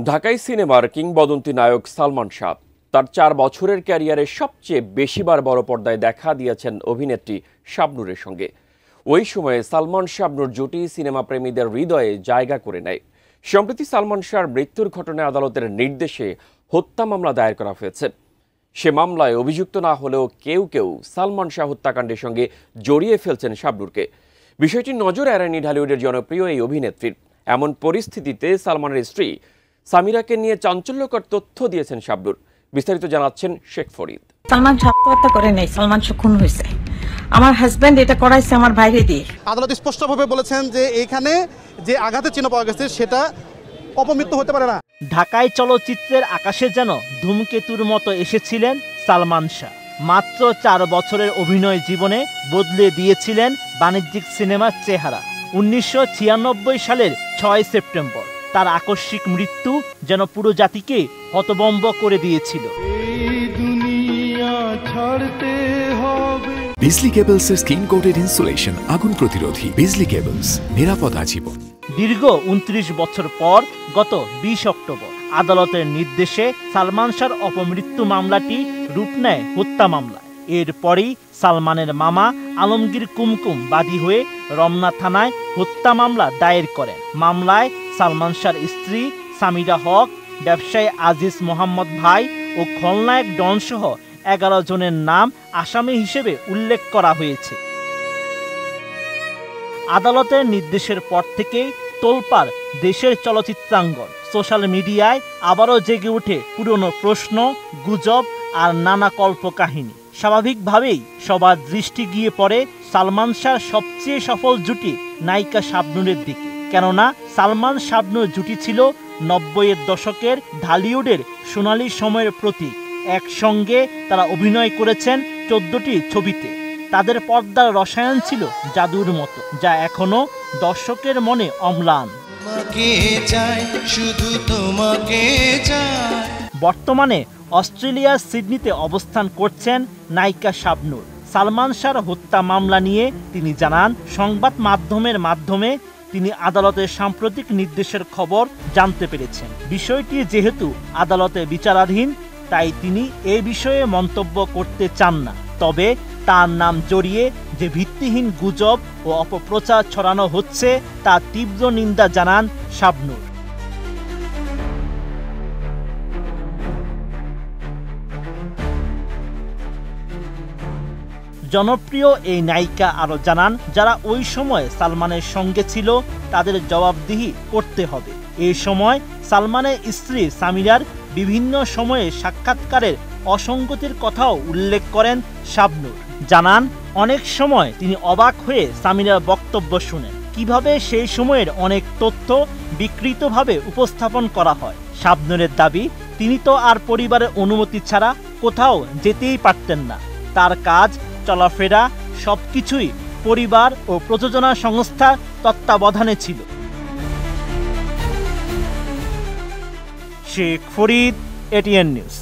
ঢাকাই সিনেমার কিংবদন্তি নায়ক সালমান শাহ তার 4 বছরের ক্যারিয়ারে সবচেয়ে বেশিবার বড় পর্দায় দেখা দিয়েছেন অভিনেত্রী শাবনূরের সঙ্গে। ওই সময়ে সালমান শাবনূর জুটি সিনেমা প্রেমীদের হৃদয়ে জায়গা করে নেয়। সম্প্রতি সালমান শাহর মৃত্যুর ঘটনায় আদালতের নির্দেশে হত্যা মামলা দায়ের করা হয়েছে। সে মামলায় অভিযুক্ত না হলেও কেউ কেউ সালমান শাহ হত্যাকাণ্ডের সঙ্গে জড়িয়ে ফেলছেন শাবনূরকে। বিষয়টি নজর এড়ায়নি ঢালিউডের জনপ্রিয় এই অভিনেত্রীর। এমন পরিস্থিতিতে সালমানের স্ত্রী সামিরাকে নিয়ে চাঞ্চল্যকর তথ্য দিয়েছেন শাবনূর। বিস্তারিত জানাচ্ছেন শেখ ফরিদ। সালমান হত্যা করে নেই, সালমান খুন হয়েছে। আমার হাজবেন্ড এটা করাইছে আমার ভাইরে দিয়ে। আদালত স্পষ্টভাবে বলেছেন যে এইখানে যে আঘাতের চিহ্ন পাওয়া গেছে সেটা অপমৃত্যু হতে পারে না। ঢাকায় চলচ্চিত্রের আকাশে যেন ধূমকেতুর মতো এসেছিলেন সালমান শাহ। মাত্র 4 বছরের অভিনয় জীবনে বদলে দিয়েছিলেন বাণিজ্যিক সিনেমার চেহারা। 1996 সালের 6 সেপ্টেম্বর তার আকস্মিক মৃত্যু যেন পুরো জাতিকে হতভম্ব করে দিয়েছিল। বিজলি কেবলসের স্কিন কোটেড ইনসুলেশন আগুন প্রতিরোধী। বিজলি কেবলস, নিরাপদ আজীবন। দীর্ঘ 29 বছর পর গত 20 অক্টোবর আদালতের নির্দেশে সালমান শাহর অপমৃত্যু মামলাটি রূপ নেয় হত্যা মামলা। এরপরই সালমানের মামা আলমগীর কুমকুম বাদী হয়ে রমনা থানায় হত্যা মামলা দায়ের করেন। মামলায় সালমান শাহর স্ত্রী সামিরা হক, ব্যবসায়ী আজিজ মোহাম্মদ ভাই ও খলনায়ক ডন সহ 11 জনের নাম আসামি হিসেবে উল্লেখ করা হয়েছে। আদালতের নির্দেশের পর থেকেই তোলপাড় দেশের চলচ্চিত্রাঙ্গন। সোশ্যাল মিডিয়ায় আবারও জেগে ওঠে পুরনো প্রশ্ন, গুজব আর নানা কল্পকাহিনী। স্বাভাবিকভাবেই সবার দৃষ্টি গিয়ে পড়ে সালমান শাহর সবচেয়ে সফল জুটি নায়িকা শাবনূরের দিকে। কেননা সালমান শাবনূর জুটি ছিল 90-এর দশকের ঢালিউডের সোনালী সময়ের প্রতীক। একসঙ্গে তারা অভিনয় করেছেন 14টি ছবিতে। তাদের পর্দার রসায়ন ছিল জাদুর মতো, যা এখনো দর্শকের মনে অম্লান। বর্তমানে অস্ট্রেলিয়ার সিডনিতে অবস্থান করছেন নায়িকা শাবনূর। সালমান শাহর হত্যা মামলা নিয়ে তিনি জানান, সংবাদ মাধ্যমের মাধ্যমে তিনি আদালতের সাম্প্রতিক নির্দেশের খবর জানতে পেরেছেন। বিষয়টি যেহেতু আদালতে বিচারাধীন, তাই তিনি এ বিষয়ে মন্তব্য করতে চান না। তবে তার নাম জড়িয়ে যে ভিত্তিহীন গুজব ও অপপ্রচার ছড়ানো হচ্ছে তা তীব্র নিন্দা জানান শাবনূর। জনপ্রিয় এই নায়িকা আরও জানান, যারা ওই সময় সালমানের সঙ্গে ছিল তাদের জবাবদিহি করতে হবে। এই সময় সালমানের স্ত্রী সামিরার বিভিন্ন সময়ে সাক্ষাৎকারের অসঙ্গতির কথাও উল্লেখ করেন শাবনূর। জানান, অনেক সময় তিনি অবাক হয়ে সামিরার বক্তব্য শুনেন, কিভাবে সেই সময়ের অনেক তথ্য বিকৃতভাবে উপস্থাপন করা হয়। শাবনূরের দাবি, তিনি তো আর পরিবারের অনুমতি ছাড়া কোথাও যেতেই পারতেন না। তার কাজ, চলাফেরা সবকিছুই পরিবার ও প্রযোজনা সংস্থার তত্ত্বাবধানে ছিল। Sheikh Farid, ATN news.